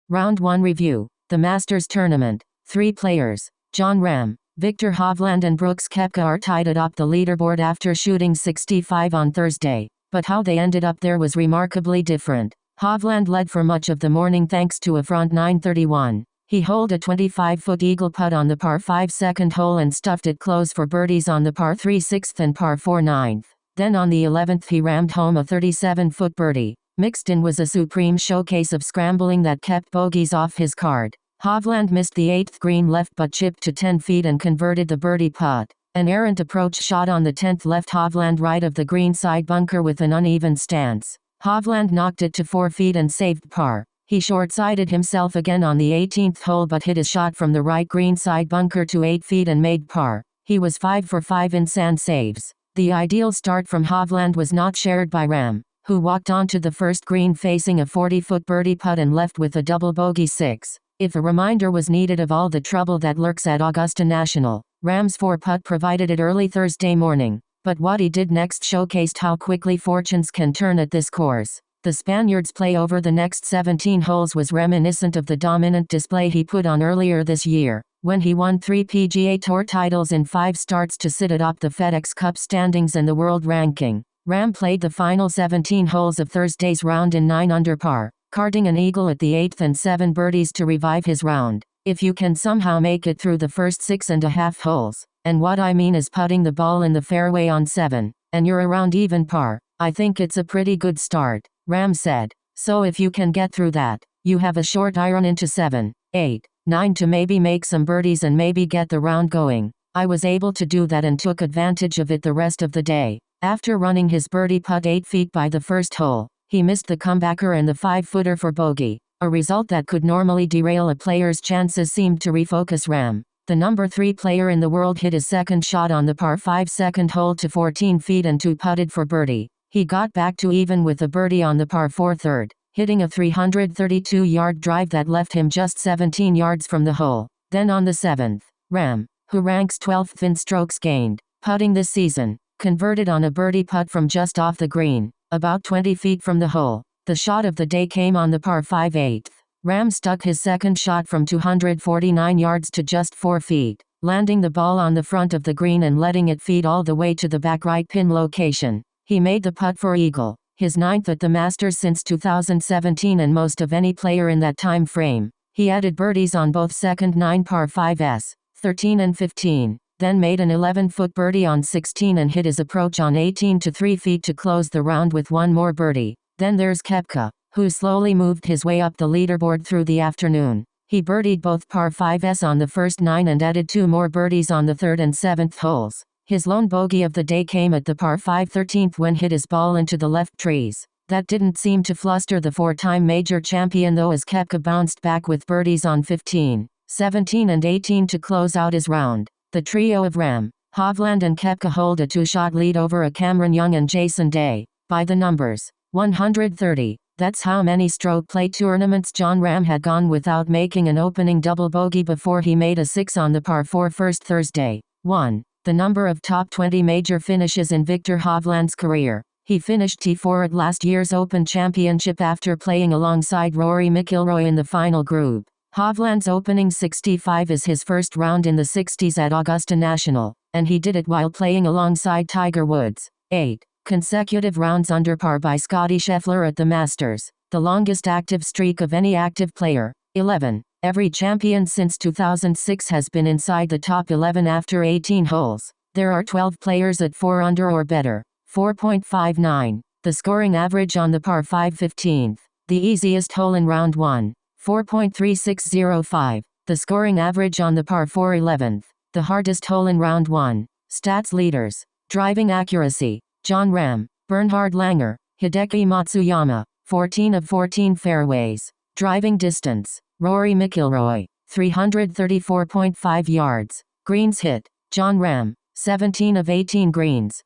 Round 1 Review. The Masters Tournament. 3 players. Jon Rahm, Viktor Hovland and Brooks Koepka are tied atop the leaderboard after shooting 65 on Thursday, but how they ended up there was remarkably different. Hovland led for much of the morning thanks to a front 931. He holed a 25-foot eagle putt on the par 5 second hole and stuffed it close for birdies on the par 3 6th and par 4 9th. Then on the 11th he rammed home a 37-foot birdie. Mixed in was a supreme showcase of scrambling that kept bogeys off his card. Hovland missed the 8th green left but chipped to 10 feet and converted the birdie putt. An errant approach shot on the 10th left Hovland right of the greenside bunker with an uneven stance. Hovland knocked it to 4 feet and saved par. He short-sided himself again on the 18th hole but hit his shot from the right greenside bunker to 8 feet and made par. He was 5 for 5 in sand saves. The ideal start from Hovland was not shared by Rahm, who walked onto the first green facing a 40-foot birdie putt and left with a double bogey 6. If a reminder was needed of all the trouble that lurks at Augusta National, Rahm's 4-putt provided it early Thursday morning, but what he did next showcased how quickly fortunes can turn at this course. The Spaniard's play over the next 17 holes was reminiscent of the dominant display he put on earlier this year, when he won 3 PGA Tour titles in 5 starts to sit atop the FedEx Cup standings and the world ranking. Rahm played the final 17 holes of Thursday's round in 9 under par, carding an eagle at the 8th and 7 birdies to revive his round. If you can somehow make it through the first 6.5 holes, and what I mean is putting the ball in the fairway on 7, and you're around even par, I think it's a pretty good start, Rahm said. So if you can get through that, you have a short iron into 7, 8, 9 to maybe make some birdies and maybe get the round going. I was able to do that and took advantage of it the rest of the day. After running his birdie putt 8 feet by the first hole, he missed the comebacker and the 5-footer for bogey. A result that could normally derail a player's chances seemed to refocus Rahm. The number 3 player in the world hit his second shot on the par 5 second hole to 14 feet and 2-putted for birdie. He got back to even with a birdie on the par 4 third, hitting a 332-yard drive that left him just 17 yards from the hole. Then on the 7th, Rahm, who ranks 12th in strokes gained, putting this season, converted on a birdie putt from just off the green, about 20 feet from the hole. The shot of the day came on the par 5 8th. Rahm stuck his second shot from 249 yards to just 4 feet, landing the ball on the front of the green and letting it feed all the way to the back right pin location. He made the putt for eagle, his 9th at the Masters since 2017 and most of any player in that time frame. He added birdies on both second 9 par 5s, 13 and 15, then made an 11-foot birdie on 16 and hit his approach on 18 to 3 feet to close the round with one more birdie. Then there's Koepka, who slowly moved his way up the leaderboard through the afternoon. He birdied both par 5s on the first 9 and added 2 more birdies on the 3rd and 7th holes. His lone bogey of the day came at the par 5 13th when hit his ball into the left trees. That didn't seem to fluster the 4-time major champion though, as Koepka bounced back with birdies on 15, 17 and 18 to close out his round. The trio of Rahm, Hovland and Koepka hold a 2-shot lead over a Cameron Young and Jason Day. By the numbers, 130. That's how many stroke play tournaments Jon Rahm had gone without making an opening double bogey before he made a 6 on the par 4 first Thursday. 1. The number of top 20 major finishes in Viktor Hovland's career. He finished T4 at last year's Open Championship after playing alongside Rory McIlroy in the final group. Hovland's opening 65 is his first round in the 60s at Augusta National, and he did it while playing alongside Tiger Woods. 8. Consecutive rounds under par by Scottie Scheffler at the Masters, the longest active streak of any active player. 11. Every champion since 2006 has been inside the top 11 after 18 holes. There are 12 players at 4 under or better. 4.59. The scoring average on the par 5 15th, the easiest hole in round 1. 4.3605. The scoring average on the par 4 11th, the hardest hole in round 1. Stats leaders. Driving accuracy, Jon Rahm, Bernhard Langer, Hideki Matsuyama, 14 of 14 fairways. Driving distance, Rory McIlroy, 334.5 yards. Greens hit, Jon Rahm, 17 of 18 greens.